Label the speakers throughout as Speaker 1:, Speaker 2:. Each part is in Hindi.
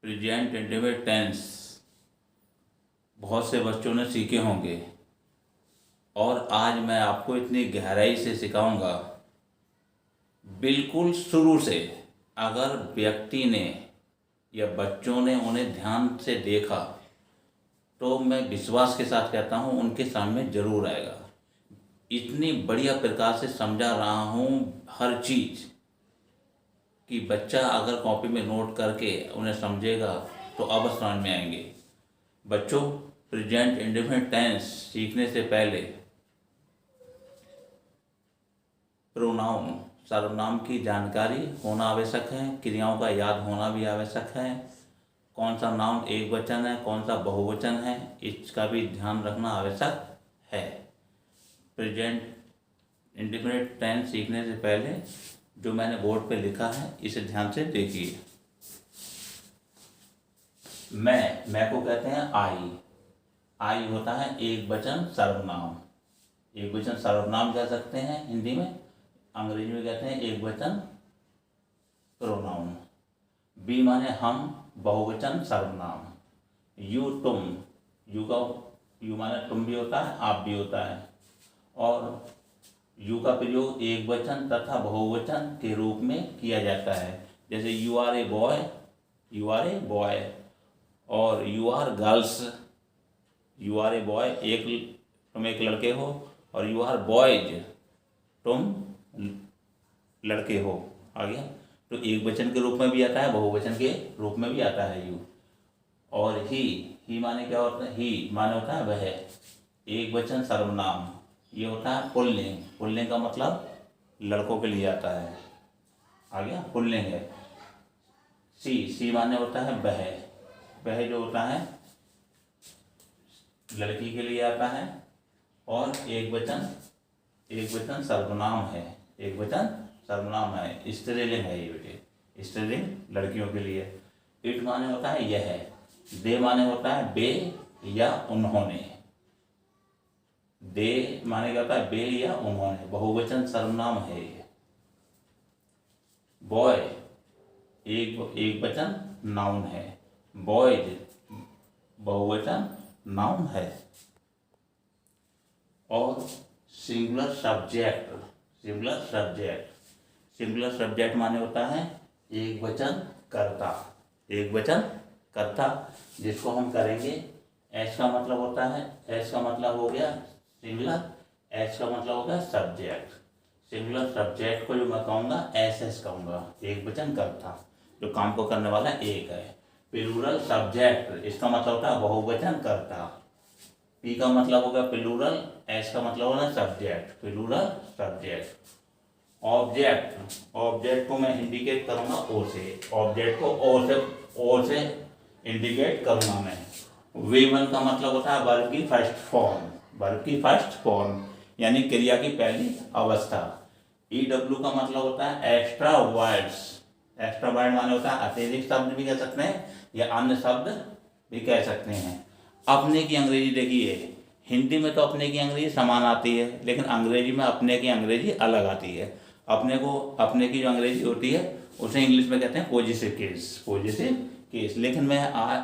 Speaker 1: प्रेजेंट इंडेफिनिट टेंस बहुत से बच्चों ने सीखे होंगे और आज मैं आपको इतनी गहराई से सिखाऊंगा। बिल्कुल शुरू से अगर व्यक्ति ने या बच्चों ने उन्हें ध्यान से देखा तो मैं विश्वास के साथ कहता हूँ उनके सामने जरूर आएगा। इतनी बढ़िया प्रकार से समझा रहा हूँ हर चीज़ कि बच्चा अगर कॉपी में नोट करके उन्हें समझेगा तो अब समझ में आएंगे। बच्चों, प्रेजेंट इंडेफिनिट टेंस सीखने से पहले प्रोनाउन सर्वनाम की जानकारी होना आवश्यक है। क्रियाओं का याद होना भी आवश्यक है। कौन सा नाउन एक वचन है, कौन सा बहुवचन है, इसका भी ध्यान रखना आवश्यक है। प्रेजेंट इंडेफिनिट टेंस सीखने से पहले जो मैंने बोर्ड पे लिखा है इसे ध्यान से देखिए। मैं को कहते हैं आई होता है एक वचन सर्वनाम। एक वचन सर्वनाम कह सकते हैं हिंदी में, अंग्रेजी में कहते हैं एक वचन प्रोनाउन। बी माने हम, बहुवचन सर्वनाम। यू तुम, यू माने तुम भी होता है, आप भी होता है। और यू का प्रयोग एक वचन तथा बहुवचन के रूप में किया जाता है। जैसे यू आर ए बॉय, और you are girls, you are a boy तुम एक लड़के हो, और यू आर बॉयज तुम लड़के हो। आ गया। तो एक वचन के रूप में भी आता है, बहुवचन के रूप में भी आता है यू। और ही माने क्या होता है? ही माने होता है वह, एक वचन सर्वनाम। ये होता है पुल्लिंग। पुल्लिंग का मतलब लड़कों के लिए आता है। आ गया, पुल्लिंग है। सी माने होता है वह जो होता है लड़की के लिए आता है। और एक वचन सर्वनाम है, एक वचन सर्वनाम है, स्त्रीलिंग है ये बेटे, स्त्रीलिंग लड़कियों के लिए। इट माने होता है यह, दे माने होता है बे या उन्होंने। दे माने क्या होता है? बे या उन्होंने, बहुवचन सर्वनाम है ये। बॉय एक वचन नाउन है, बॉयज बहुवचन नाउन है। और सिंगुलर सब्जेक्ट माने होता है एक वचन कर्ता, जिसको हम करेंगे। एस का मतलब होता है, एस का मतलब हो गया सिंगुलर, एस का मतलब हो गया सब्जेक्ट। सिंगुलर सब्जेक्ट को जो मैं कहूँगा एस कहूँगा, एक वचन कर्ता जो काम को करने वाला एक है। प्लूरल सब्जेक्ट, इसका मतलब होता है बहुवचन कर्ता। पी का मतलब होगा प्लूरल, एस का मतलब होगा सब्जेक्ट, प्लूरल सब्जेक्ट। ऑब्जेक्ट को मैं इंडिकेट करूँगा ओ से, ऑब्जेक्ट को ओ से इंडिकेट करूँगा मैं। V1 का मतलब होता है वर्ब की फर्स्ट फॉर्म, यानी क्रिया की पहली अवस्था। EW का मतलब होता है एक्स्ट्रा वर्ड माने होता है अतिरिक्त शब्द भी कह सकते हैं या अन्य शब्द भी कह सकते हैं। अपने की अंग्रेजी देखिए, हिंदी में तो अपने की अंग्रेजी समान आती है, लेकिन अंग्रेजी में अपने की अंग्रेजी अलग आती है। अपने की जो अंग्रेजी होती है उसे इंग्लिश में कहते हैं पॉजिटिव केस। लेकिन मैं आज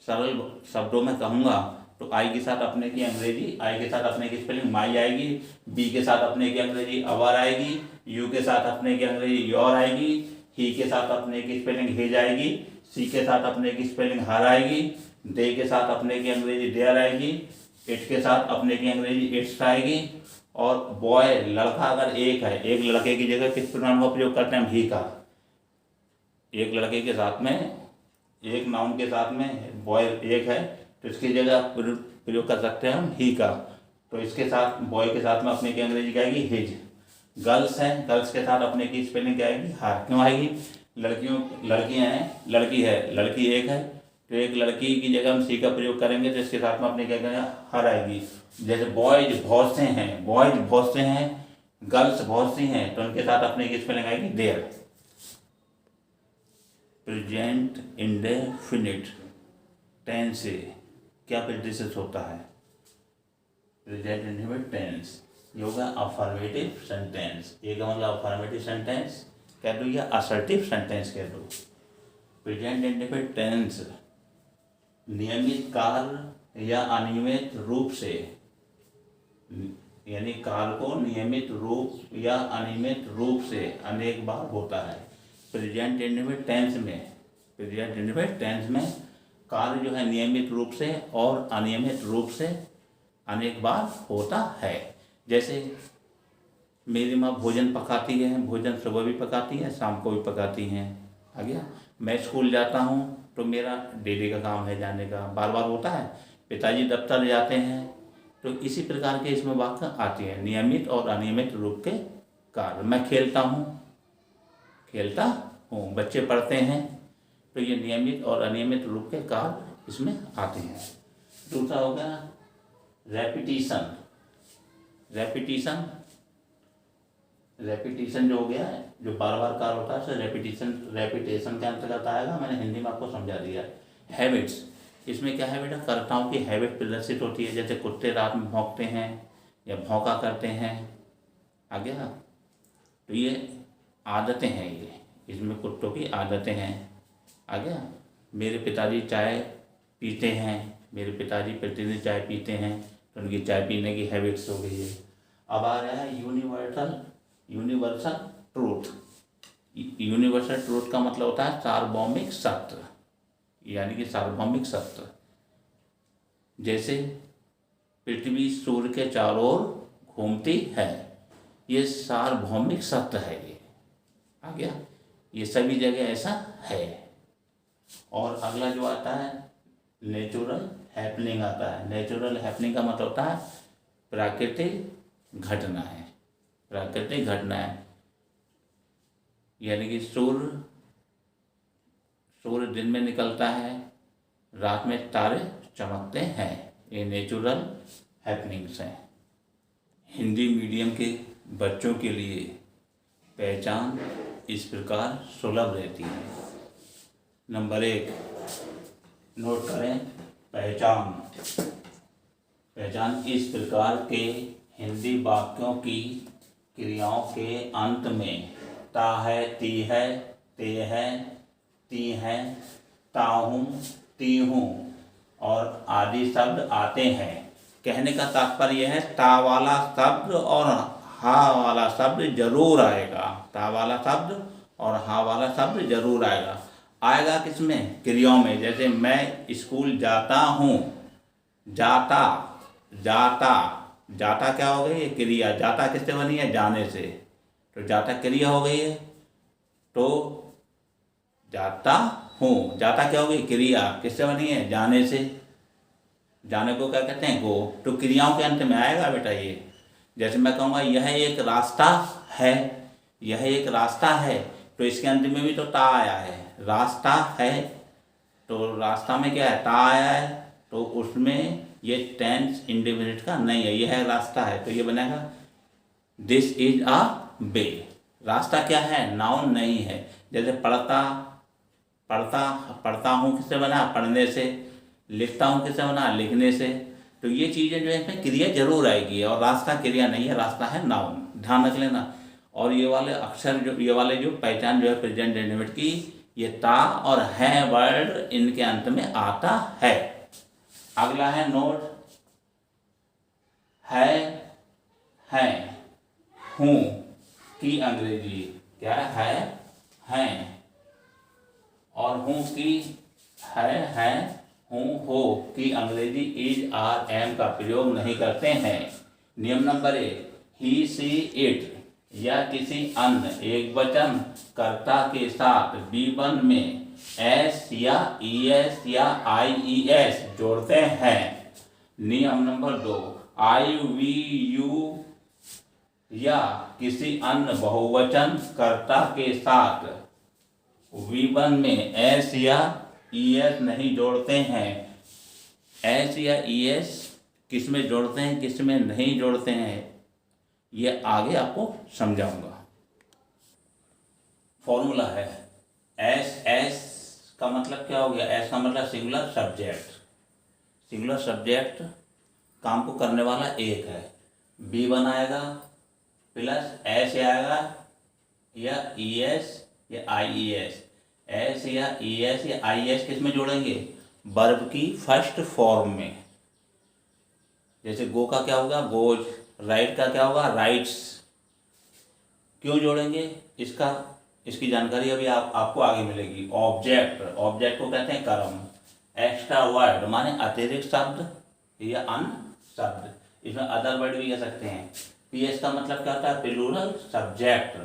Speaker 1: सरल शब्दों में कहूँगा तो आई के साथ अपने की अंग्रेजी, आई के साथ अपने की स्पेलिंग माई आएगी, बी के साथ अपने की अंग्रेजी अवर आएगी, यू के साथ अपने की अंग्रेजी योर आएगी, ही के साथ अपने की स्पेलिंग हिज आएगी, सी के साथ अपने की स्पेलिंग हर आएगी, दे के साथ अपने की अंग्रेजी देयर आएगी, इट के साथ अपने की अंग्रेजी इट्स आएगी। और बॉय लड़का अगर एक है, एक लड़के की जगह किस प्रोनाउन का प्रयोग करते हैं हम? ही का। एक लड़के के साथ में, एक नाउन के साथ में बॉय एक है तो इसकी जगह प्रयोग कर सकते हैं हम ही का। तो इसके साथ बॉय के साथ में अपने की अंग्रेजी क्या आएगी? हिज। गर्ल्स हैं, गर्ल्स के साथ अपने की स्पेलिंग क्या आएगी? हर। क्यों आएगी? लड़कियां हैं, लड़की एक है तो एक लड़की की जगह हम सी का प्रयोग करेंगे तो इसके साथ में अपने क्या करेंगे? हर आएगी। जैसे बॉयज बहुत से हैं, गर्ल्स बहुत सी हैं तो उनके साथ अपने की स्पेलिंग आएगी देयर। प्रेजेंट इंडेफिनिट टेंस से क्या प्रेडिसेस होता है? प्रेजेंट इंडेफिनिट टेंस ये होगा अफर्मेटिव सेंटेंस। ये का मतलब अफर्मेटिव सेंटेंस कह दो या असर्टिव सेंटेंस कह दो। प्रेजेंट इंडेफिनिट टेंस नियमित काल या अनियमित रूप से, यानी काल को नियमित रूप या अनियमित रूप से अनेक बार होता है। प्रेजेंट इंडेफिनिट टेंस में काल जो है नियमित रूप से और अनियमित रूप से अनेक बार होता है। जैसे मेरी माँ भोजन पकाती है, भोजन सुबह भी पकाती है, शाम को भी पकाती हैं। आ गया। मैं स्कूल जाता हूँ तो मेरा डेली का काम है जाने का, बार बार होता है। पिताजी दफ्तर जाते हैं, तो इसी प्रकार के इसमें वाक्य आती है, नियमित और अनियमित रूप के काल। मैं खेलता हूँ, बच्चे पढ़ते हैं, तो ये नियमित और अनियमित रूप के काल इसमें आते हैं। दूसरा हो गया रेपिटेशन जो हो गया है, जो बार बार काल होता है, रेपिटेशन के अंतर्गत आएगा। मैंने हिंदी में आपको समझा दिया। हैबिट्स, इसमें क्या है बेटा, कर्ताओं की हैबिट प्रदर्शित होती है। जैसे कुत्ते रात में भौंकते हैं या भौंका करते हैं। आ गया। तो ये आदतें हैं, ये इसमें कुत्तों की आदतें हैं। आ गया। मेरे पिताजी चाय पीते हैं, मेरे पिताजी प्रतिदिन चाय पीते हैं, तो उनकी चाय पीने की हैबिट्स हो गई है। अब आ रहा है यूनिवर्सल ट्रूथ का मतलब होता है सार्वभौमिक सत्य, यानी कि सार्वभौमिक सत्य। जैसे पृथ्वी सूर्य के चारों ओर घूमती है, ये सार्वभौमिक सत्य है। ये आ गया, ये सभी जगह ऐसा है। और अगला जो आता है नेचुरल हैपनिंग आता है। नेचुरल हैपनिंग का मतलब होता है प्राकृतिक घटनाएं। यानी कि सूर्य दिन में निकलता है, रात में तारे चमकते हैं, ये नेचुरल हैपनिंग्स हैं। हिंदी मीडियम के बच्चों के लिए पहचान इस प्रकार सुलभ रहती है। नंबर 1 नोट करें, पहचान इस प्रकार के हिंदी वाक्यों की क्रियाओं के अंत में ता है, ती है, ते है, ती है, ताहूँ, ती हूँ और आदि शब्द आते हैं। कहने का तात्पर्य है ता वाला शब्द और हा वाला शब्द जरूर आएगा। ता वाला शब्द और हा वाला शब्द जरूर आएगा किसमें? क्रियाओं में। जैसे मैं स्कूल जाता हूँ, जाता क्या हो गई? ये क्रिया। जाता किससे बनी है? जाने से। तो जाता क्रिया हो गई है, तो जाता हूँ, जाता क्या हो गई? क्रिया। किससे बनी है? जाने से। जाने को क्या कहते हैं? गो। तो क्रियाओं के अंत में आएगा बेटा ये। जैसे मैं कहूँगा यह एक रास्ता है, यह एक रास्ता है, तो इसके अंत में भी तो ता आया है। रास्ता है, तो रास्ता में क्या है? ता आया है, तो उसमें ये टेंस इंडेफिनिट का नहीं है। यह रास्ता है, तो ये बनेगा दिस इज अ वे। रास्ता क्या है? नाउन नहीं है। जैसे पढ़ता हूँ किससे बना? पढ़ने से। लिखता हूँ किससे बना? लिखने से। तो ये चीज़ें जो है इसमें क्रिया जरूर आएगी, और रास्ता क्रिया नहीं है, रास्ता है नाउन। ध्यान रख लेना। और ये वाले अक्षर ये वाले जो पहचान जो है प्रेजेंट इंडेफिनिट की, ये ता और है वर्ड इनके अंत में आता है। अगला है नोट, है, हूँ की अंग्रेजी क्या है? हैं। और हूँ की है, हूँ, हो की अंग्रेजी इज, आर, एम का प्रयोग नहीं करते हैं। नियम नंबर 1, ही, सी, इट या किसी अन्य एक वचन कर्ता के साथ V1 में एस या ईएस या आईईएस जोड़ते हैं। नियम नंबर 2, आई, वी, यू या किसी अन्य बहुवचन कर्ता के साथ V1 में एस या ईएस नहीं जोड़ते हैं। एस या ईएस किस में जोड़ते हैं, किस में नहीं जोड़ते हैं, ये आगे आपको समझाऊंगा। फॉर्मूला है एस का मतलब क्या हो गया? एस का मतलब सिंगुलर सब्जेक्ट। सिंगुलर सब्जेक्ट काम को करने वाला एक है। V1 आएगा प्लस एस आएगा या ईएस या आईईएस। एस या ई एस या आई एस किस में जोड़ेंगे? वर्ब की फर्स्ट फॉर्म में। जैसे गो का क्या होगा? गोज। राइट का क्या होगा? राइट्स। क्यों जोड़ेंगे इसका, इसकी जानकारी अभी आपको आगे मिलेगी। ऑब्जेक्ट, ऑब्जेक्ट को कहते हैं कर्म। एक्स्ट्रा वर्ड माने अतिरिक्त शब्द या अन्य शब्द, इसमें अदर वर्ड भी कह सकते हैं। पीएस का मतलब क्या होता है? Plural subject,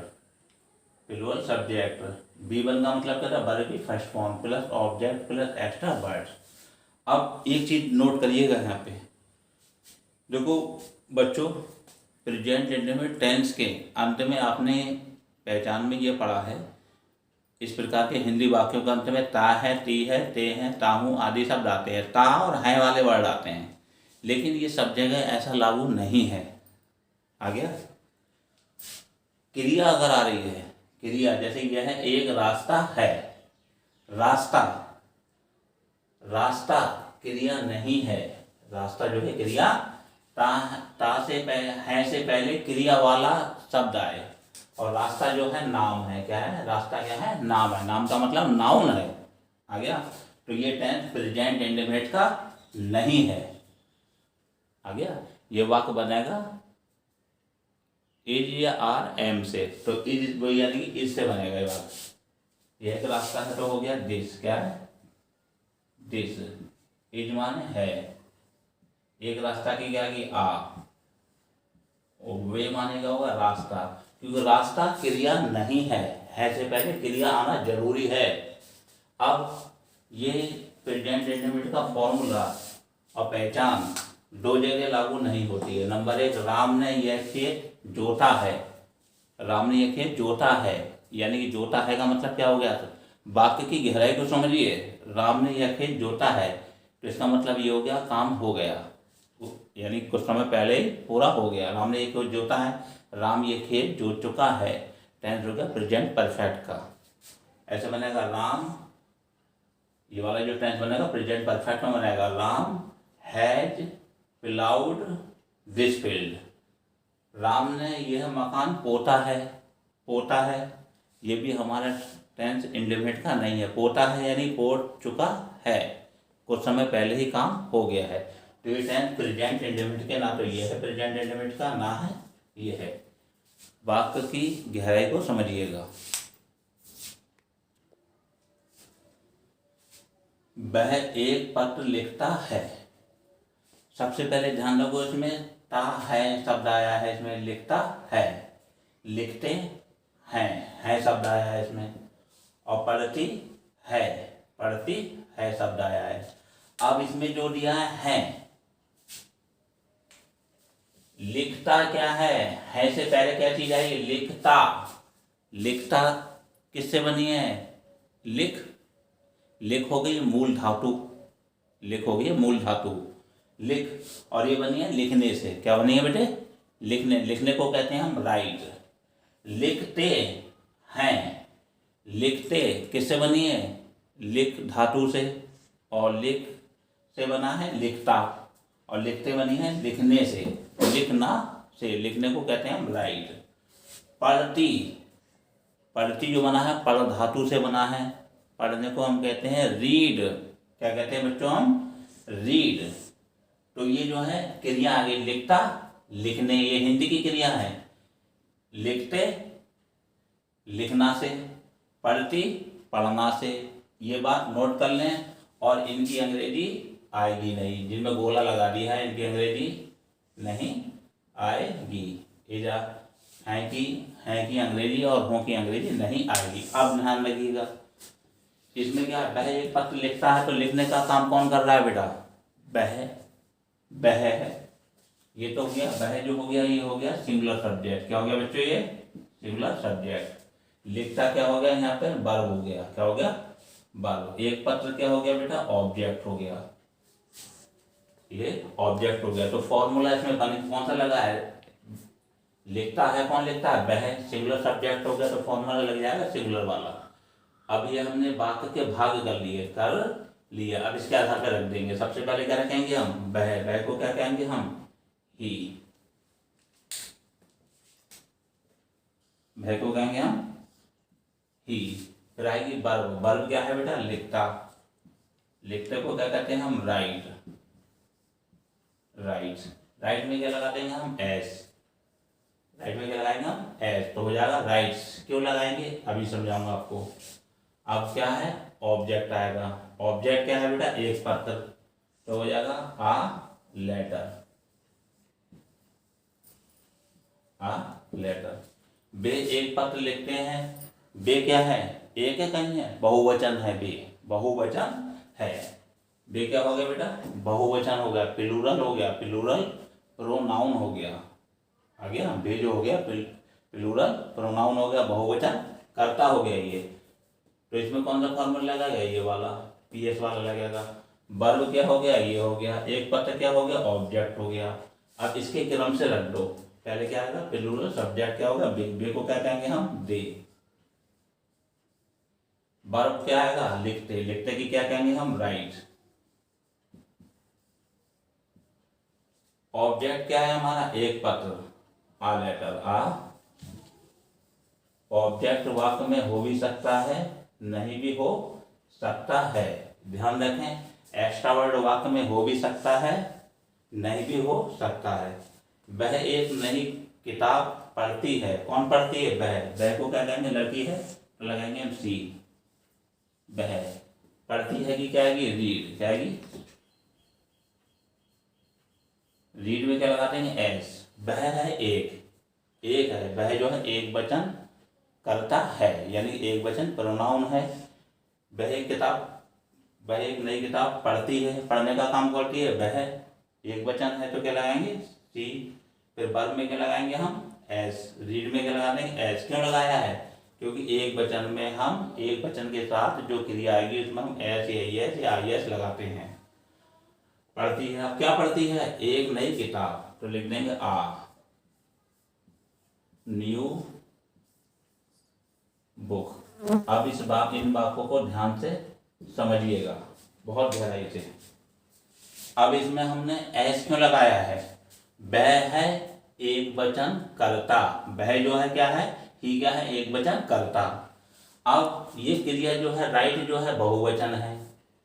Speaker 1: plural subject. B one का मतलब क्या था? वर्ब की first form plus object plus extra word. अब एक चीज नोट करिएगा यहाँ पे, देखो बच्चों, प्रेजेंट इंडेफिनिट टेंस के अंत में आपने पहचान में ये पढ़ा है, इस प्रकार के हिंदी वाक्यों के अंत में ता है, ती है, ते हैं, ताहू आदि शब्द आते हैं। ता और है वाले वर्ड आते हैं, लेकिन ये सब जगह ऐसा लागू नहीं है। आ गया? क्रिया अगर आ रही है, क्रिया जैसे यह है एक रास्ता है, रास्ता, रास्ता क्रिया नहीं है। रास्ता जो है क्रिया, ता से पहले, है से पहले क्रिया वाला शब्द आए, और रास्ता जो है नाम है। क्या है? रास्ता क्या है? नाम है। नाम का मतलब नाउन है। आ गया? तो ये टेंस प्रेजेंट इंडेफिनिट का नहीं है। आ गया? ये वाक्य बनेगा इज या आर एम से, तो इज यानी कि इज से बनेगा ये वाक्य। ये एक रास्ता है तो हो गया दिस। क्या है? दिस। इज माने है, एक रास्ता की क्या की आ, और वे मानेगा होगा रास्ता, क्योंकि रास्ता क्रिया नहीं है से पहले क्रिया आना जरूरी है। अब ये प्रेजेंट इंडेफिनिट का फॉर्मूला और पहचान दो जगह लागू नहीं होती है। नंबर एक, राम ने यह खेत जोता है। राम ने यह खेत जोता है, यानी कि जोता है का मतलब क्या हो गया? वाक्य की गहराई को समझिए। राम ने यह खेत जोता है, तो इसका मतलब ये हो गया काम हो गया, यानी कुछ समय पहले ही पूरा हो गया। राम ने ये खेत जोता है, राम ये खेत जोत चुका है। टेंस हो गया प्रेजेंट परफेक्ट का। ऐसे बनेगा राम, ये वाला जो टेंस बनेगा प्रेजेंट परफेक्ट में बनेगा, Ram has ploughed this field. Ram ने यह मकान पोता है। पोता है, ये भी हमारा टेंस इंडेफिनिट का नहीं है। पोता है यानी पोत चुका है, कुछ समय पहले ही काम हो गया है। तो ये टेंस प्रेजेंट इंडेफिनिट के ना तो ये है प्रेजेंट इंडेफिनिट का, ना है ये है। वाक्य की गहराई को समझिएगा। वह एक पत्र लिखता है। सबसे पहले ध्यान रखो, इसमें ता है शब्द आया है, इसमें लिखता है, लिखते हैं शब्द आया है इसमें, और पढ़ती है शब्द आया है। अब इसमें जो दिया है लिखता क्या है से पहले क्या चीज आई? लिखता। लिखता किससे बनी है? लिख। लिख हो गई मूल धातु, लिख हो गई मूल धातु, लिख। और ये बनी है लिखने से। क्या बनी है बेटे? लिखने। लिखने को कहते हैं हम राइट। लिखते हैं, लिखते किससे बनी है? लिख धातु से, और लिख से बना है लिखता, और लिखते बनी है लिखने से, लिखना से। लिखने को कहते हैं हम राइट। पढ़ती, पढ़ती जो बना है पढ़ धातु से बना है, पढ़ने को हम कहते हैं रीड। क्या कहते हैं बच्चों? हम रीड। तो ये जो है क्रिया आ गई लिखता, लिखने, ये हिंदी की क्रिया है। लिखते लिखना से, पढ़ती पढ़ना से। ये बात नोट कर लें। और इनकी अंग्रेजी आएगी नहीं, जिनमें गोला लगा दिया है इनकी अंग्रेजी नहीं आएगी। इजा है कि अंग्रेजी और हों की अंग्रेजी नहीं आएगी। अब ध्यान रखिएगा, इसमें क्या वह एक पत्र लिखता है, तो लिखने का काम कौन कर रहा है बेटा? वह है। ये तो हो गया वह, जो हो गया ये हो गया सिंगुलर सब्जेक्ट। क्या हो गया बच्चों? ये सिंगुलर सब्जेक्ट। लिखता क्या हो गया यहाँ पे? वर्ब हो गया। क्या हो गया? वर्ब। एक पत्र क्या हो गया बेटा? ऑब्जेक्ट हो गया, ये ऑब्जेक्ट हो गया। तो फॉर्मूला इसमें कौन सा लगा है? लिखता है, कौन लिखता है? वह। सिंगुलर सब्जेक्ट हो गया, तो फॉर्मूला लग जाएगा सिंगुलर वाला। अब ये हमने वाक्य के भाग कर लिया। अब इसके आधार पर रख देंगे। सबसे पहले क्या रखेंगे हम? वह को क्या कहेंगे हम? ही। वह को कहेंगे हम ही। फिर आएगी वर्ब। वर्ब क्या है बेटा? लिखता। लिखते को क्या कहते हैं हम? राइट। राइट। राइट में क्या लगा देंगे हम? एस। राइट में क्या लगाएंगे हम? एस। तो हो जाएगा राइट्स। क्यों लगाएंगे अभी समझाऊंगा आपको। अब क्या है? ऑब्जेक्ट आएगा। ऑब्जेक्ट क्या है बेटा? एक पत्र। तो हो जाएगा आ लेटर। आ लेटर। बे एक पत्र लिखते हैं। बे क्या है? एक है कहीं है? बहुवचन है बे। बहुवचन है। बे क्या हो गया बेटा? बहुवचन हो गया, प्लूरल हो गया, प्लूरल प्रोनाउन हो गया। आ गया बे जो हो गया प्लूरल प्रोनाउन हो गया, बहुवचन कर्ता हो गया ये। तो इसमें कौन सा फॉर्मूला लगेगा? ये वाला, पीएस वाला लगेगा। वर्ब क्या हो गया? ये हो गया। एक पत्र क्या हो गया? ऑब्जेक्ट हो गया। अब इसके क्रम से रख दो। पहले क्या आएगा? प्लूरल। सब्जेक्ट क्या होगा? बे को क्या कहेंगे हम? दे। वर्ब क्या आएगा? लिखते। लिखते की क्या कहेंगे हम? राइट। ऑब्जेक्ट क्या है हमारा? एक पत्र, आ लेटर। आ ऑब्जेक्ट वाक्य में हो भी सकता है, नहीं भी हो सकता है। ध्यान रखें, एक्स्ट्रा वर्ड वाक्य में हो भी सकता है, नहीं भी हो सकता है। वह एक नई किताब पढ़ती है। कौन पढ़ती है? वह। वह को क्या कहेंगे? लड़की है तो लगाएंगे हम सी। वह पढ़ती है कि क्या आएगी? रीड। क्या आएगी? रीड में क्या लगा देंगे? एस। वह है एक। एक है, वह जो है एक वचन करता है, यानी एक वचन प्रोनाउन है। वह एक किताब, वह एक नई किताब पढ़ती है। पढ़ने का काम करती है। वह एक वचन है तो क्या लगाएंगे? सी। फिर वर्ब में क्या लगाएंगे हम? एस। रीड में क्या लगा देंगे? एस। क्यों लगाया है? क्योंकि एक वचन में हम एक वचन के साथ जो क्रिया आएगी उसमें हम एस या एस या आई एस लगाते हैं। पढ़ती है। अब क्या पढ़ती है? एक नई किताब, तो लिख देंगे आ न्यू बुक। अब इन वाक्यों को ध्यान से समझिएगा, बहुत गहराई से। अब इसमें हमने एस क्यों लगाया है? वह है एक वचन कर्ता। वह जो है क्या है? ही क्या है? एक वचन कर्ता। अब ये क्रिया जो है राइट जो है बहुवचन है।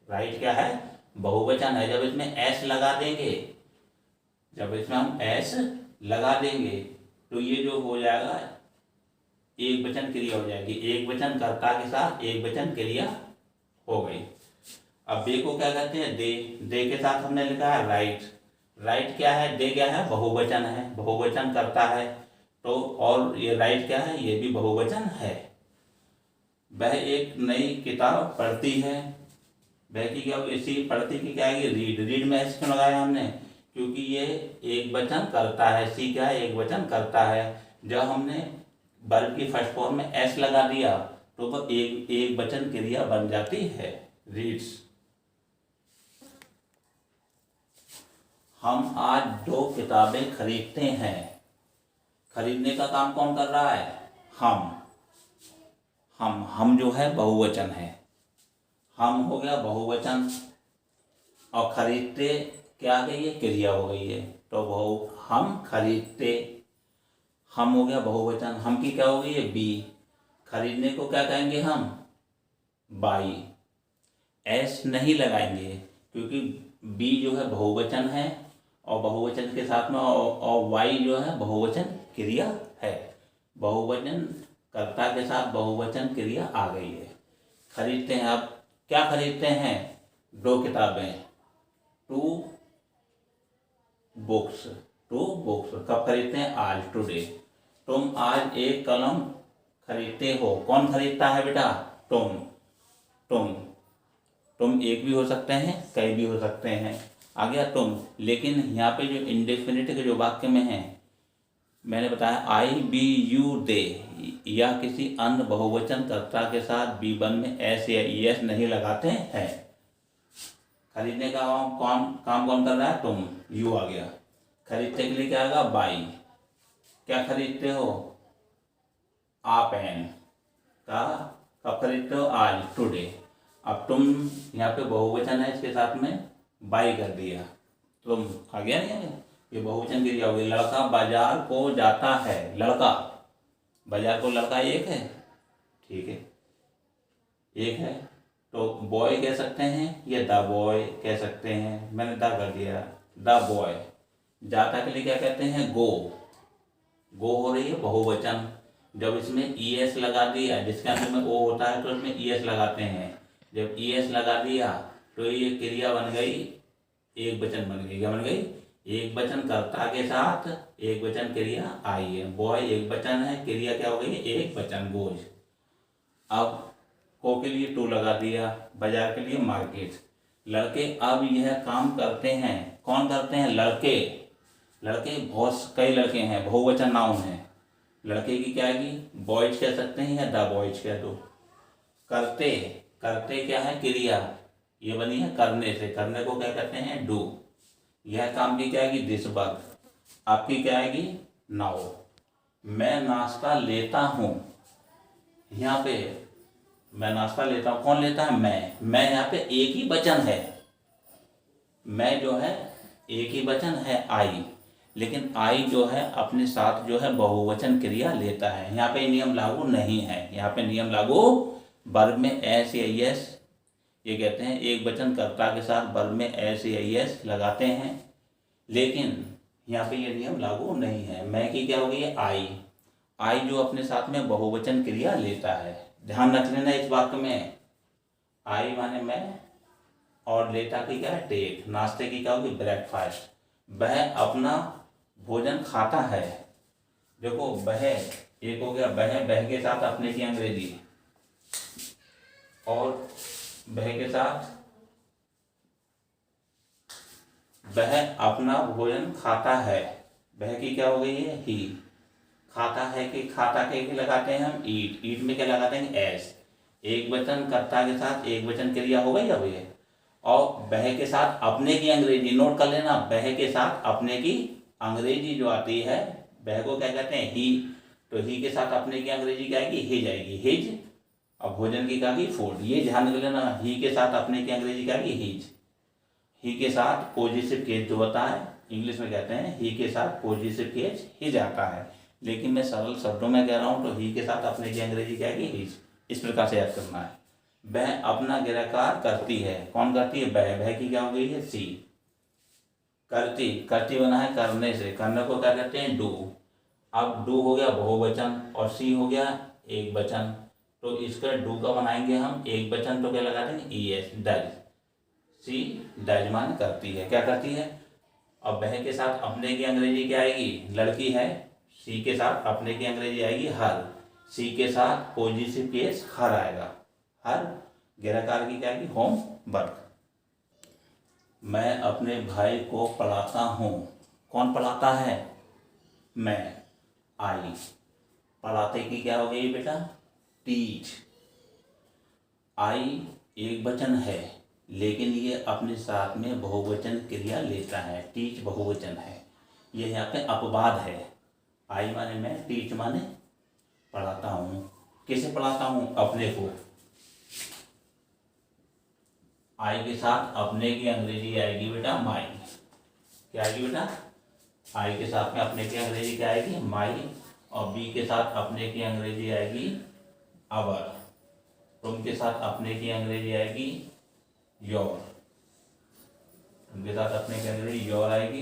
Speaker 1: राइट क्या है? बहुवचन है। जब इसमें एस लगा देंगे, जब इसमें हम एस लगा देंगे तो ये जो हो जाएगा एक वचन क्रिया हो जाएगी। एक वचन कर्ता के साथ एक वचन क्रिया हो गई। अब बे को क्या कहते हैं? दे। दे के साथ हमने लिखा है राइट। राइट क्या है? दे क्या है? बहुवचन है, बहुवचन करता है। तो और ये राइट क्या है? ये भी बहुवचन है। वह एक नई किताब पढ़ती है। वह की क्या होगी? इसी पढ़ती की क्या आएगी? रीड। रीड में एस क्यों लगाया हमने? क्योंकि ये एक वचन करता है। सी क्या है? एक वचन करता है। जब हमने वर्ब की फर्स्ट फॉर्म में एस लगा दिया तो वो एक वचन क्रिया बन जाती है, रीड्स। हम आज 2 किताबें खरीदते हैं। खरीदने का काम कौन कर रहा है? हम जो है बहुवचन है। हम हो गया बहुवचन और खरीदते क्या आ गई है? क्रिया हो गई है। तो हम खरीदते, हम हो गया बहुवचन। हम की क्या हो गई है? बी। खरीदने को क्या कहेंगे हम? बाई। एस नहीं लगाएंगे क्योंकि बी जो है बहुवचन है और बहुवचन के साथ में और वाई जो है बहुवचन क्रिया है। बहुवचन कर्ता के साथ बहुवचन क्रिया आ गई है। खरीदते हैं। अब क्या खरीदते हैं? 2 किताबें, 2 बुक्स। 2 बुक्स कब खरीदते हैं? आज, टुडे। तुम आज एक कलम खरीदते हो। कौन खरीदता है बेटा? तुम। तुम एक भी हो सकते हैं, कई भी हो सकते हैं। आ गया तुम। लेकिन यहाँ पे जो इंडेफिनिट के जो वाक्य में है, मैंने बताया आई बी यू दे या किसी अन्य बहुवचन कर्ता के साथ B1 में एस या ES नहीं लगाते हैं। खरीदने का काम कौन कर रहा है? तुम। यू आ गया। खरीदते के लिए क्या आएगा? बाई। क्या खरीदते हो? आप पेन का। कब खरीदते हो? आज, टुडे। अब तुम यहाँ पे बहुवचन है, इसके साथ में बाई कर दिया। तुम आ गया नहीं? ये बहुवचन क्रिया हो गई। लड़का बाजार को जाता है। लड़का, बाजार को लड़का एक है, ठीक है। एक है, तो बॉय कह सकते हैं या द बॉय कह सकते हैं, मैंने द कर दिया, द बॉय। जाता के लिए क्या कहते हैं, गो। गो हो रही है बहुवचन, जब इसमें ई एस लगा दिया, जिसके अंत में ओ होता है तो इसमें ई एस लगाते हैं। जब ई एस लगा दिया तो ये क्रिया बन गई, एक वचन बन गई। क्या बन गई, एक वचन कर्ता के साथ एक वचन क्रिया आई है। बॉय एक वचन है, क्रिया क्या हो गई, एक वचन, गोज। अब को के लिए टू लगा दिया, बाजार के लिए मार्केट। लड़के अब यह काम करते हैं, कौन करते हैं, लड़के। लड़के बहुत कई लड़के हैं, बहुवचन नाउन है। लड़के की क्या आएगी, बॉयज कह सकते हैं या द बॉयज कह दो। करते, करते क्या है, क्रिया, ये बनी है करने से, करने को क्या कहते हैं, डू। यह काम की क्या आएगी, दिस वर्क। आपकी क्या आएगी, नाउ। मैं नाश्ता लेता हूँ, यहाँ पे मैं नाश्ता लेता हूँ, कौन लेता है, मैं यहाँ पे एक ही वचन है, मैं जो है एक ही वचन है, आई। लेकिन आई जो है अपने साथ जो है बहुवचन क्रिया लेता है। यहाँ पे नियम लागू नहीं है, यहाँ पे नियम लागू वर्ब में एस या यस, ये कहते हैं एक वचन कर्ता के साथ वर्ब में एस या यस लगाते हैं, लेकिन यहाँ पे ये नियम लागू नहीं है। मैं की क्या हो गई, आई। आई जो अपने साथ में बहुवचन क्रिया लेता है, ध्यान रख लेना इस बात में। आई माने मैं, और लेता की क्या है, टेक। नाश्ते की क्या होगी, ब्रेकफास्ट। वह अपना भोजन खाता है, देखो वह एक हो गया, वह के साथ अपने की अंग्रेजी, और वह के साथ वह अपना भोजन खाता है, वह की क्या हो गई है, ही। खाता है कि खाता के लगाते हैं हम ईट, ईट में क्या लगाते हैं, एस। एक वचन कर्ता के साथ एक वचन क्रिया हो गई अब ये, और वह के साथ अपने की अंग्रेजी, नोट कर लेना, वह के साथ अपने की अंग्रेजी जो आती है, वह को क्या कहते हैं, ही। तो ही के साथ अपने की अंग्रेजी क्या आएगी, हिज आएगी, हिज। और भोजन की क्या आएगी, फूड। ये ध्यान रख लेना, ही के साथ अपने की अंग्रेजी क्या आएगी, हिज। ही के साथ पॉजिटिव केस जो होता है, इंग्लिश में कहते हैं ही के साथ पॉजिटिव केस हिज आता है, लेकिन मैं सरल शब्दों में कह रहा हूँ, तो ही के साथ अपने की अंग्रेजी क्या आएगी, हिज। इस प्रकार से याद करना है। वह अपना गिरकार करती है, कौन करती है, वह की क्या हो गई है, सी। करती, करती बना है करने से, करने को क्या कहते हैं, डू। अब डू हो गया बहुवचन और सी हो गया एक वचन, तो इसका डू का बनाएंगे हम एक वचन, तो क्या लगा देंगे, E S, does. She does मान करती है, क्या करती है। अब वह के साथ अपने की अंग्रेजी क्या आएगी, लड़की है, सी के साथ अपने की अंग्रेजी आएगी हर। सी के साथ पॉजिटिव केस हर आएगा, हर। गिरकार की क्या आएगी, होम वर्क। मैं अपने भाई को पढ़ाता हूँ, कौन पढ़ाता है, मैं, आई। पढ़ाते की क्या हो गई बेटा, टीच। आई एक वचन है, लेकिन ये अपने साथ में बहुवचन क्रिया लेता है, टीच बहुवचन है, ये यहाँ पे अपवाद है। आई माने मैं, टीच माने पढ़ाता हूँ। किसे पढ़ाता हूँ, अपने को। आई के साथ अपने की अंग्रेजी आएगी बेटा, माई। क्या आएगी बेटा, आई के साथ में अपने की अंग्रेजी क्या आएगी, माई। और बी के साथ अपने की अंग्रेजी आएगी अवर। तुम के साथ अपने की अंग्रेजी आएगी योर। तुम के साथ अपने की अंग्रेजी योर आएगी।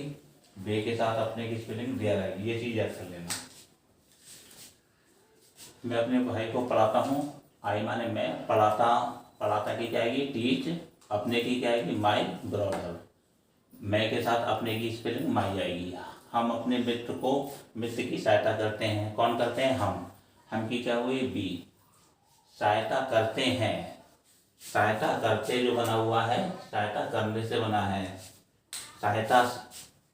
Speaker 1: बे के साथ अपने की स्पेलिंग देयर आएगी। ये चीज याद कर लेना। मैं अपने भाई को पढ़ाता हूँ, आई माने मैं, पढ़ाता, पढ़ाता की क्या आएगी, टीच। अपने की क्या आएगी, माई ब्रदर। मैं के साथ अपने की स्पेलिंग माई आएगी। हम अपने मित्र को, मित्र की सहायता करते हैं, कौन करते हैं, हम की क्या हुई, बी। सहायता करते हैं, सहायता करते जो बना हुआ है, सहायता करने से बना है, सहायता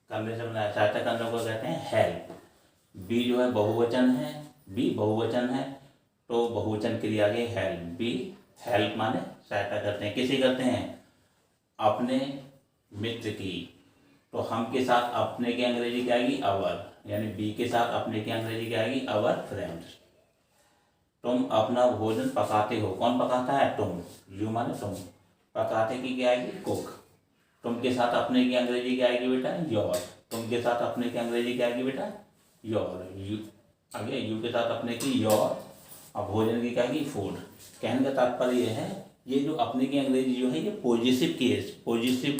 Speaker 1: करने से बना है, सहायता करने को कहते हैं हेल्प। बी जो है बहुवचन है, बी बहुवचन है, तो बहुवचन क्रिया के हेल्प। बी हेल्प माने सहायता करते हैं, किसी करते हैं, अपने मित्र की। तो हम के साथ अपने की अंग्रेजी क्या आएगी, अवर। यानी बी के साथ अपने की अंग्रेजी क्या आएगी, अवर फ्रेंड्स। तुम अपना भोजन पकाते हो, कौन पकाता है, तुम। यू माने तुम। पकाते की क्या आएगी, कुक। तुम के साथ अपने की अंग्रेजी क्या आएगी बेटा, योर। तुम के साथ अपने की अंग्रेजी क्या आएगी बेटा, योर। यू आगे, यू के साथ अपने की योर। और भोजन की क्या की फूड। कहने का तात्पर्य ये है, ये जो अपने की अंग्रेजी जो है ये पॉजिटिव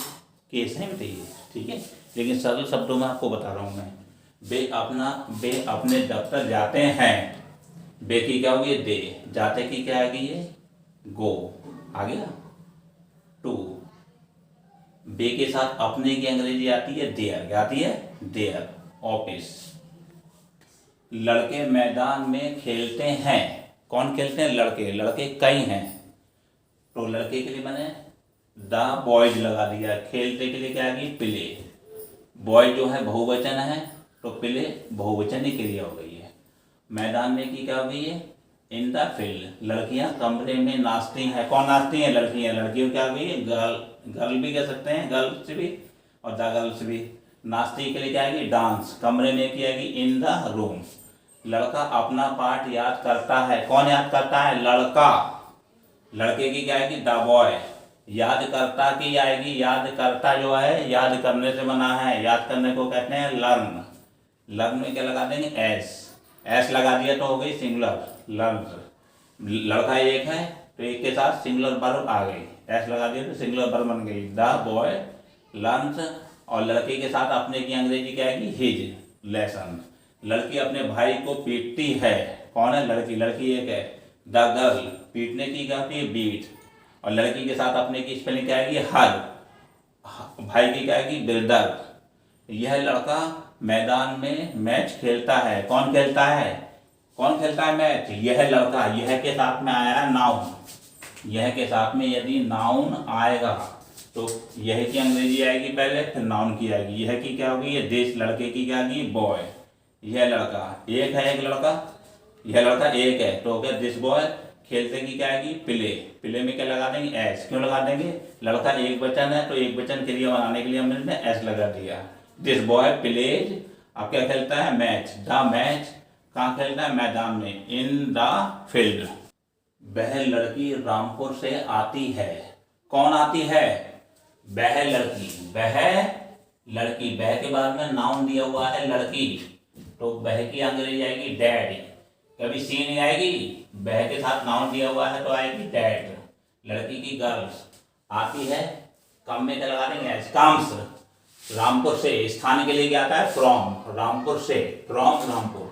Speaker 1: केस है बेटे ये, ठीक है। लेकिन सरल शब्दों में आपको बता रहा हूँ मैं। वे अपने दफ्तर जाते हैं, बे की क्या होगी दे, जाते की क्या आएगी ये गो, आ गया। टू, बे के साथ अपने की अंग्रेजी आती है देयर, क्या आती है देयर, ऑफिस। लड़के मैदान में खेलते हैं, कौन खेलते हैं लड़के, लड़के कई हैं, तो लड़के के लिए मैंने द बॉयज लगा दिया। खेलते के लिए क्या आएगी प्ले, बॉय जो है बहुवचन है तो प्ले बहुवचन की क्रिया हो गई है। मैदान में की क्या हो गई है इन द फील्ड, लड़कियां कमरे में नाचती हैं, कौन नाचती हैं लड़कियां, लड़कियों क्या हो गई है गर्ल भी कह सकते हैं, गर्ल्स भी और द गर्ल्स भी। नाचती के लिए क्या आएगी डांस, कमरे में क्या आएगी इन द रूम। लड़का अपना पाठ याद करता है, कौन याद करता है लड़का, लड़के की क्या आएगी द बॉय। याद करता की आएगी, याद करता जो है याद करने से बना है, याद करने को कहते हैं लर्न। लर्न में क्या लगा देंगे एस लगा दिया तो हो गई सिंगुलर लर्न। लड़का एक है तो एक के साथ सिंगुलर वर्ब आ गई, एस लगा दिया तो सिंगुलर वर्ब बन गई द बॉय लर्न्स। और लड़के के साथ अपने की अंग्रेजी क्या आएगी हिज लेसन। लड़की अपने भाई को पीटती है, कौन है लड़की, लड़की एक है द गर्ल, पीटने की क्या होती है बीट। और लड़की के साथ अपने की स्पेलिंग क्या आएगी हर, भाई की क्या आएगी ब्रदर। यह लड़का मैदान में मैच खेलता है, कौन खेलता है, कौन खेलता है मैच, यह लड़का। यह के साथ में आया है नाउन, यह के साथ में यदि नाउन आएगा तो यह की अंग्रेजी आएगी पहले फिर नाउन की आएगी। यह की क्या होगी ये दिस, लड़के की क्या आएगी बॉय। यह लड़का एक है, एक लड़का, यह लड़का एक है तो हो गया दिस बॉय। खेलते की क्या आएगी प्ले, प्ले में क्या लगा देंगे एस, क्यों लगा देंगे लड़का एक वचन है तो एक वचन क्रिया बनाने के लिए हमने एस लगा दिया। दिस बॉय प्लेज, अब क्या खेलता है मैच, द मैच। कहाँ खेलता है मैदान में इन द फील्ड। वह लड़की रामपुर से आती है, कौन आती है वह लड़की, वह लड़की। वह के बाद में नाउन दिया हुआ है लड़की तो वह की अंग्रेजी आएगी डैड, कभी सी नहीं आएगी, वह के साथ नाउन दिया हुआ है तो आएगी डैड। लड़की की गर्ल्स आती है, कम में क्या लगा देंगे एस, कम्स। रामपुर से, स्थान के लिए क्या आता है फ्रॉम, रामपुर से, फ्रॉम रामपुर।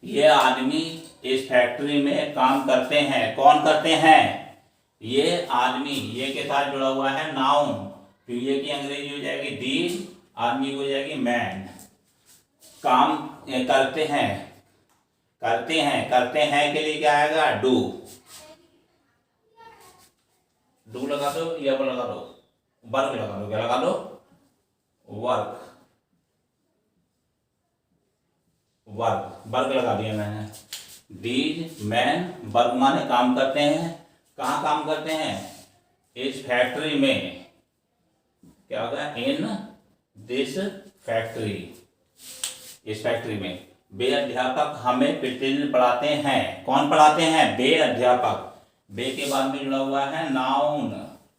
Speaker 1: ये आदमी इस फैक्ट्री में काम करते हैं, कौन करते हैं ये आदमी, ये के साथ जुड़ा हुआ है नाउन तो ये की अंग्रेजी हो जाएगी दी, आदमी हो जाएगी मैन। काम करते हैं, करते हैं, करते हैं के लिए क्या आएगा डू, डू लगा दो या लगा दो वर्क लगा दो, क्या लगा दो वर्क, वर्क, वर्क लगा दिया मैंने। डीज मैन, वर्क माने काम करते हैं, कहाँ काम करते हैं इस फैक्ट्री में, क्या होगा इन दिस फैक्ट्री, इस फैक्ट्री में। बे अध्यापक हमें प्रतिदिन पढ़ाते हैं, कौन पढ़ाते हैं बे अध्यापक। बे के बाद में जुड़ा हुआ है नाउन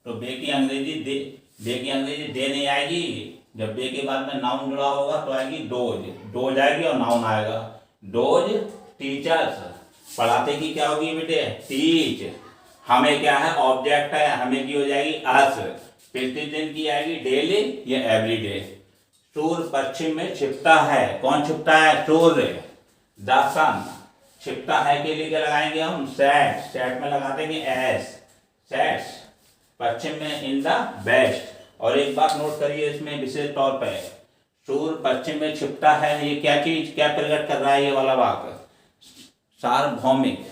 Speaker 1: तो बे की अंग्रेजी दे, बे की अंग्रेजी दे नहीं आएगी, जब बे के बाद में नाउन जुड़ा होगा तो आएगी डोज, डोज आएगी और नाउन आएगा डोज। टीचर्स, पढ़ाते की क्या होगी बेटे टीच। हमें क्या है ऑब्जेक्ट है, हमें की हो जाएगी अस, प्रतिदिन की आएगी डेली या एवरीडे। सूर्य पश्चिम में छिपता है, कौन छिपता है सूर्य, द सन। छिपता है के लिए क्या लगाएंगे हम सेट, सेट में लगा देंगे एस, सेट्स। पश्चिम में इन द वेस्ट। और एक बात नोट करिए इसमें विशेष तौर पर, सूर्य पश्चिम में छिपता है, ये क्या चीज क्या प्रकट कर रहा है ये वाला वाक्य सार्वभौमिक,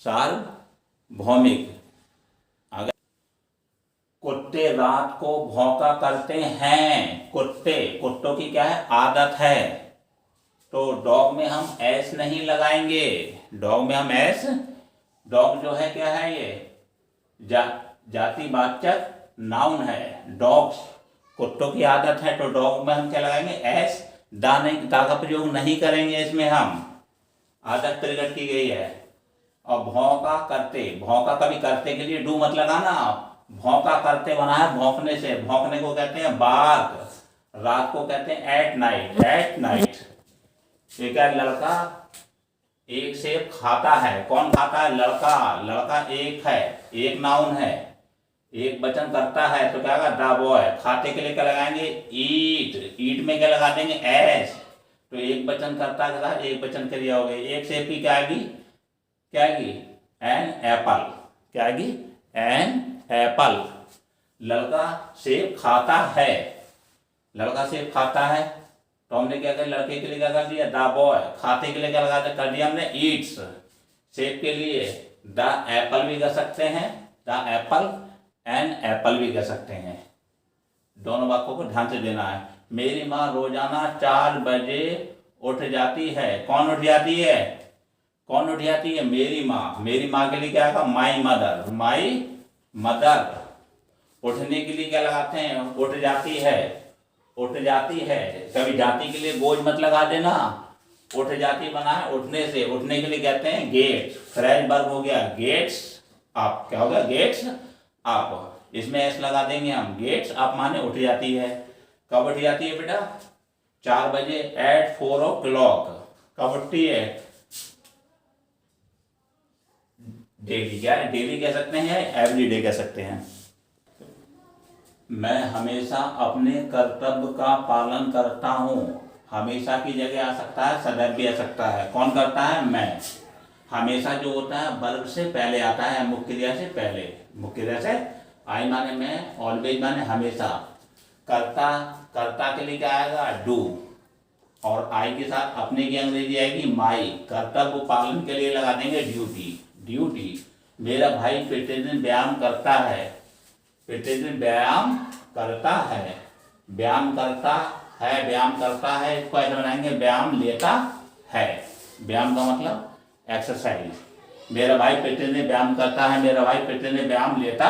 Speaker 1: सार्वभौमिक। कुत्ते रात को भौंका करते हैं, कुत्ते, कुत्तों की क्या है आदत है तो डॉग में हम एस नहीं लगाएंगे, डॉग में हम एस, डॉग जो है क्या है ये जातिवाचक नाउन है, डॉग्स कुत्तों की आदत है तो डॉग में हम क्या लगाएंगे एस, दा नहीं, दा का प्रयोग नहीं करेंगे इसमें, हम आदत प्रकट की गई है। और भौंका करते, भौंका कभी करते के लिए डू मत लगाना, भौंका करते बना है भौंकने से, भौंकने को कहते हैं बार्क, रात को कहते हैं एट नाइट, एट नाइट। एक लड़का एक सेब खाता है, कौन खाता है? लड़का। लड़का एक है, एक नाउन है, एक वचन करता है, तो क्या होगा? The boy. खाते के लिए क्या लगाएंगे? ईट। ईट में क्या लगा देंगे? एस। तो एक वचन करता के साथ एक वचन क्रिया हो गई। एक सेब की क्या आएगी? क्या आएगी? An apple. क्या आएगी? An apple. लड़का सेब खाता है, लड़का सेब खाता है, तो हमने क्या कर, लड़के के लिए क्या कर दिया? The boy. खाते के लिए क्या लगा कर दिया हमने? ईट्स। सेब के लिए द एप्पल भी कर सकते हैं, द एप्पल, एन एप्पल भी कर सकते हैं। दोनों वाक्यों को ध्यान से देना है। मेरी माँ रोजाना 4 बजे उठ जाती है। कौन उठ जाती है? कौन उठ जाती है? मेरी माँ। मेरी माँ के लिए क्या आएगा? My mother. My mother. उठने के लिए क्या लगाते हैं? उठ जाती है। उठ जाती है, कभी जाति के लिए बोझ मत लगा देना। उठ जाती बना है उठने से। उठने के लिए कहते हैं गेट्स। फ्रेज वर्ब हो गया गेट्स अप। क्या होगा? Gets up. इसमें एस लगा देंगे हम। गेट्स अप माने उठ जाती है। कब उठ जाती है बेटा? 4 बजे, एट 4 o'clock। कब उठती है? डेली। क्या है? डेली कह सकते हैं, एवरी डे कह सकते हैं। मैं हमेशा अपने कर्तव्य का पालन करता हूँ। हमेशा की जगह आ सकता है, सदैव भी आ सकता है। कौन करता है? मैं। हमेशा जो होता है वर्ब से पहले आता है, मुख्य क्रिया से पहले। मुख्य क्रिया से आई माने मैं, ऑलवेज माने हमेशा। करता, करता के लिए क्या आएगा? डू। और आई के साथ अपने की अंग्रेजी आएगी माई। कर्तव्य पालन के लिए लगा देंगे ड्यूटी। ड्यूटी। मेरा भाई प्रतिदिन व्यायाम करता है। प्रतिदिन व्यायाम करता है। व्यायाम करता है, व्यायाम करता है, इसको ऐसे बनाएंगे व्यायाम लेता है। व्यायाम का मतलब एक्सरसाइज। मेरा भाई प्रतिदिन व्यायाम करता है, मेरा भाई प्रतिदिन व्यायाम लेता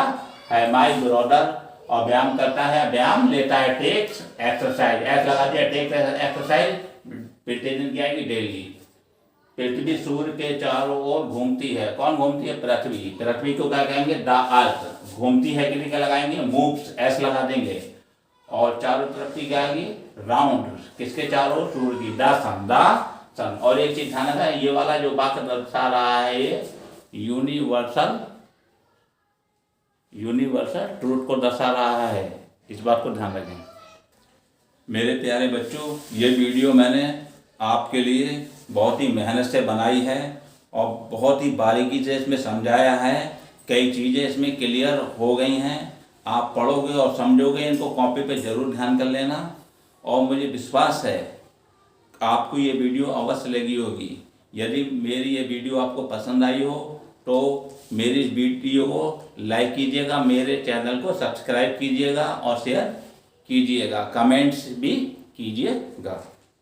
Speaker 1: है। My brother. और व्यायाम करता है, व्यायाम लेता है, टेक्स एक्सरसाइज। ऐसा लगा दिया, टेक्स एक्सरसाइज। प्रतिदिन क्या आएगी? डेली। पृथ्वी सूर्य के चारों ओर घूमती है। कौन घूमती है? पृथ्वी। पृथ्वी को क्या कहेंगे? The earth. घूमती है के लिए क्या लगाएंगे? मूव्स, एस लगा देंगे। और चारों तरफ की क्या आएगी? राउंड। किसके चारों? सूर्य की। The sun. The sun. और एक चीज ध्यान रखना, ये वाला जो वाक्य दर्शा रहा है ये यूनिवर्सल, यूनिवर्सल ट्रूथ को दर्शा रहा है। इस बात को ध्यान रखें। मेरे प्यारे बच्चों, ये वीडियो मैंने आपके लिए बहुत ही मेहनत से बनाई है और बहुत ही बारीकी से इसमें समझाया है। कई चीज़ें इसमें क्लियर हो गई हैं। आप पढ़ोगे और समझोगे, इनको कॉपी पे ज़रूर ध्यान कर लेना। और मुझे विश्वास है आपको ये वीडियो अवश्य लगी होगी। यदि मेरी ये वीडियो आपको पसंद आई हो तो मेरी इस वीडियो को लाइक कीजिएगा, मेरे चैनल को सब्सक्राइब कीजिएगा और शेयर कीजिएगा, कमेंट्स भी कीजिएगा।